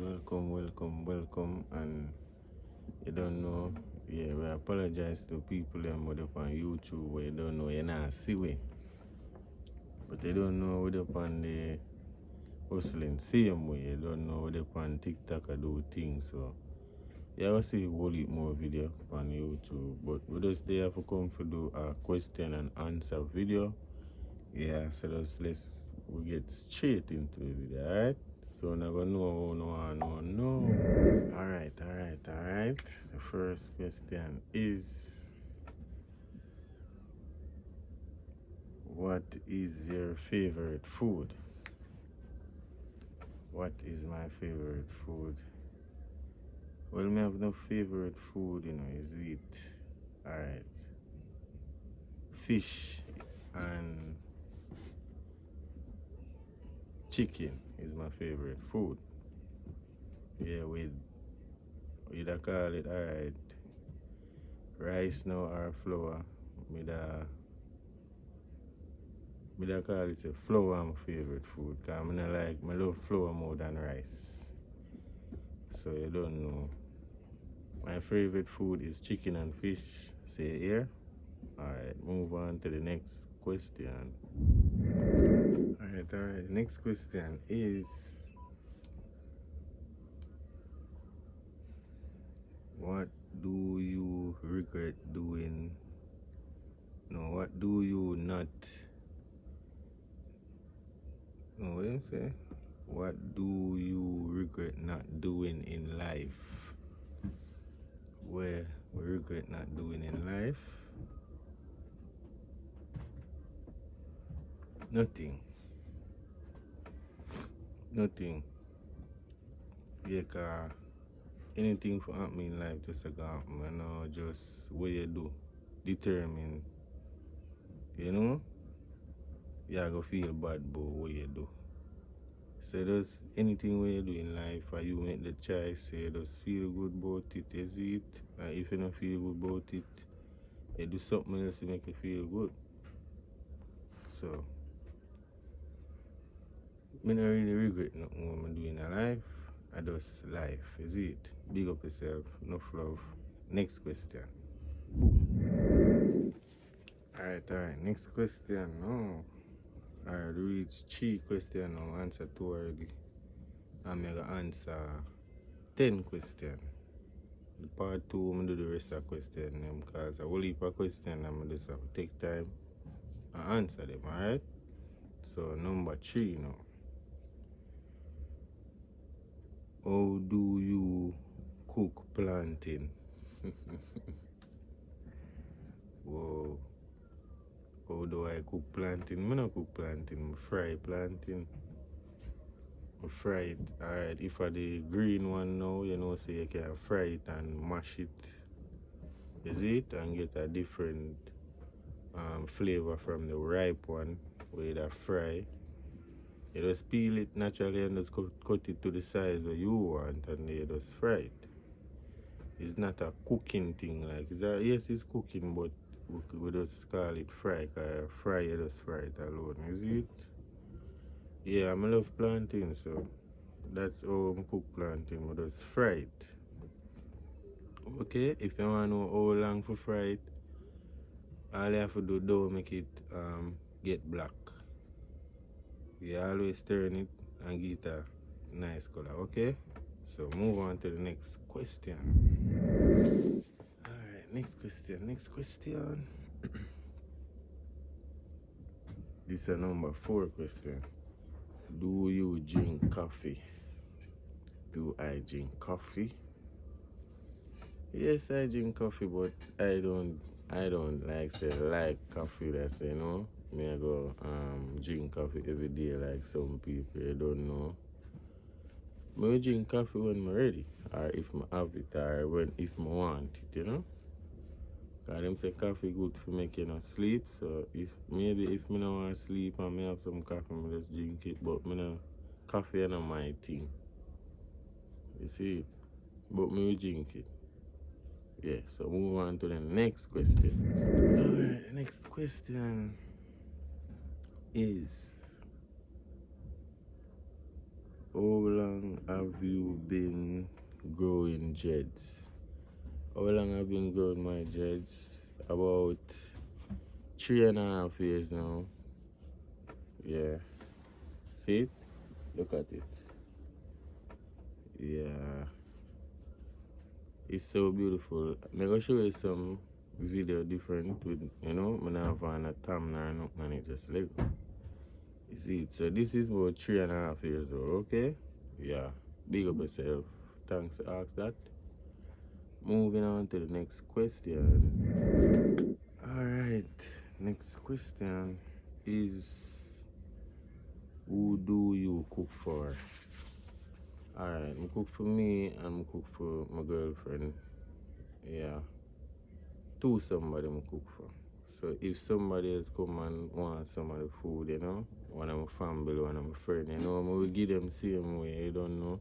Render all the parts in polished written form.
welcome, and you don't know, yeah, we apologize to people them with up on YouTube where you don't know, you not see we, but you don't know what up on the hustling same way, you don't know what up on TikTok I do things, so yeah, I see a whole heap more video on YouTube, but we just there for come to do a question and answer video. Yeah, so we get straight into the video, alright? So never know, no. Alright. The first question is, what is your favorite food? What is my favorite food? Well, me have no favorite food, is it? Alright. Fish and chicken is my favorite food. Yeah, with I call it, alright, rice now or flour. Me da call it a flour my favorite food, because I love flour more than rice. So you don't know. My favorite food is chicken and fish. Say here. Alright, move on to the next question. Alright. Next question is, what do you regret doing? No, what do you not? No, what do you say? What do you regret not doing in life? Where we regret not doing in life? Nothing. Yeah, cause anything for happen in life just a go happen. You know, just what you do determine, you know, you're gonna feel bad about what you do. So just anything what you do in life, or you make the choice, you just feel good about it, is it? And if you don't feel good about it, you do something else to make you feel good. So I don't really regret nothing what I'm doing in life. I just life, is it? Big up yourself, enough love. Next question. Alright, next question. No. Alright, reach 3 questions now, answer 2 already. I'm gonna answer 10 questions. The part 2, I'm gonna do the rest of the question because I will leave a question, I'm gonna just have to take time and answer them, alright? So number 3 now. How do you cook plantain? Whoa. How do I cook plantain? I don't cook plantain, I fry plantain. I fry it. Alright, if I the green one now, you know, so you can fry it and mash it. Is it? And get a different flavor from the ripe one where you fry. You just peel it naturally and just cut it to the size that you want, and then you just fry it. It's not a cooking thing, like yes, it's cooking, but we just call it fry, because fry, you just fry it alone, is it? Yeah, I love plantain, so that's how I cook plantain, we just fry it. Okay, if you want to know how long to fry it, all you have to do, don't make it get black. You always turn it and get a nice color, okay? So move on to the next question. Alright, next question. This is a number 4 question. Do you drink coffee? Do I drink coffee? Yes, I drink coffee, but I don't like coffee. That's, you know, me I go drink coffee every day like some people. You don't know. I drink coffee when I'm ready, or if I have it, or if I want it, you know. Because them say coffee good for making us sleep. So if I don't want to sleep and I have some coffee, I just drink it. But coffee is not my thing. You see it? But I drink it. Yeah, so move on to the next question. Alright, the next question is, How long have you been growing dreads? How long have been growing my dreads? About 3.5 years now. Yeah. See it? Look at it. Yeah. It's so beautiful. I'm gonna show you some video different with, you know, I have on a thumb or nothing and it just like, you see it. So this is about 3.5 years old, okay? Yeah. Big up yourself. Thanks to ask that. Moving on to the next question. Alright. Next question is, who do you cook for? Alright, I cook for me and I cook for my girlfriend. Yeah. To somebody I cook for. So if somebody else come and want some of the food, you know, one of my family, one of my friend, you know, I will give them same way, you don't know.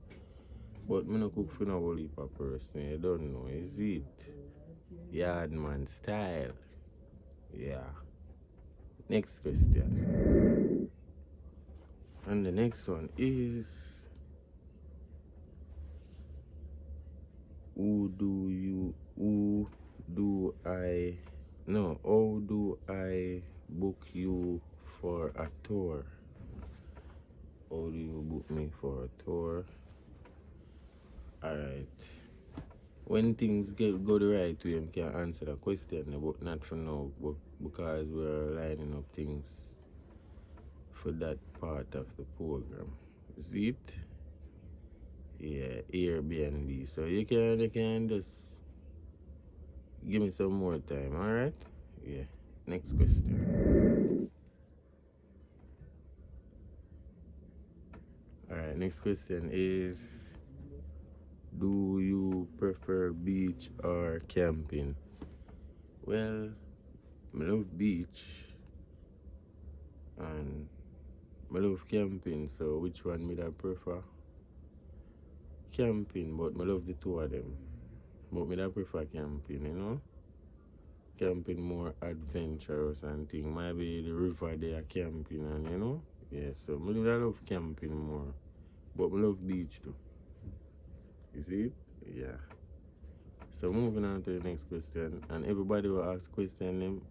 But I don't cook for no whole heap of person, you don't know, is it? Yardman style. Yeah. Next question. And the next one is, how do I book you for a tour? How do you book me for a tour? Alright. When things go the right way, I can answer the question, but not for now, but because we're lining up things for that part of the program. Is it? Yeah, Airbnb. So you can just give me some more time, alright? Yeah. Next question. Alright, next question is, do you prefer beach or camping? Well, I love beach and I love camping, so which one would I prefer? Camping, but I love the two of them. But I prefer camping, you know? Camping more adventurous and thing. Maybe the river there camping and, you know? Yeah, so I love camping more. But I love beach too. You see it? Yeah. So moving on to the next question. And everybody will ask question them.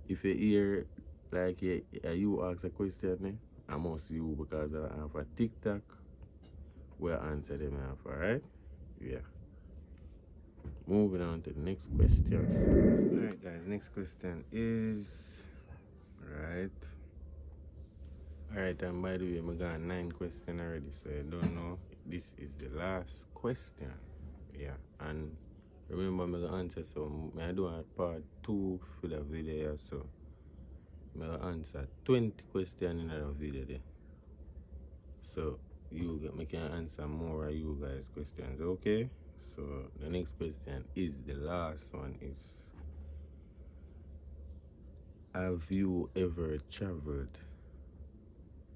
If you hear like you ask a question, I must you because I have a TikTok where I answer them off, alright? Yeah. Moving on to the next question. Alright guys, next question is, Alright, and by the way, I got 9 questions already, so I don't know. This is the last question. Yeah, and remember I'm gonna answer some. I do a part 2 for the video, so I'm gonna answer 20 questions in the video there. So you can answer more of you guys' questions, okay? So the next question is the last one is, have you ever traveled?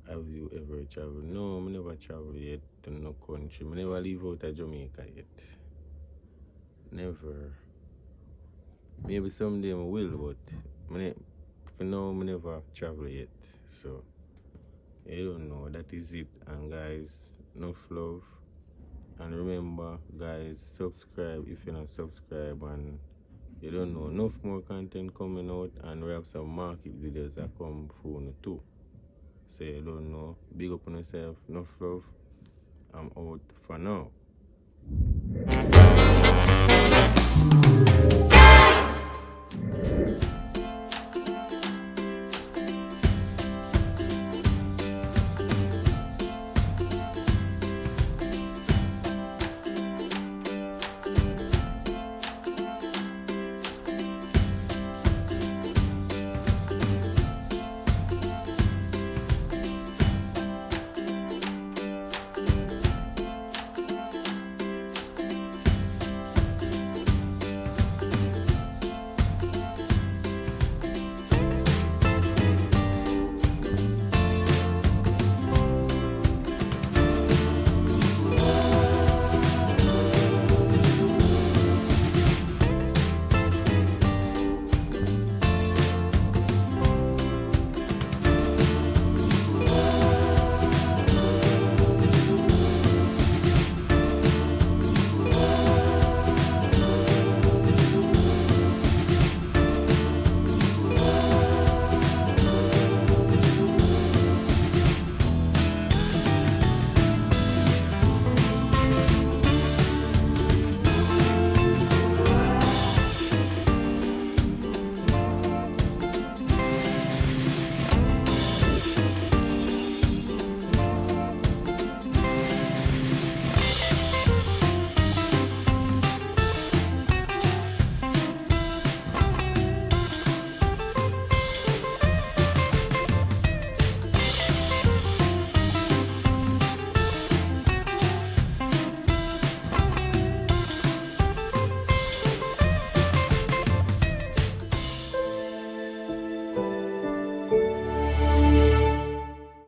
Have you ever traveled? No, I never traveled yet to no country. I never leave out of Jamaica yet. Never. Maybe someday I will, but for now I never travel yet. So I don't know. That is it. And guys, enough love. And remember, guys, subscribe if you're not subscribed, and you don't know, enough more content coming out, and we have some market videos that come soon too. So you don't know. Big up on yourself, enough love. I'm out for now.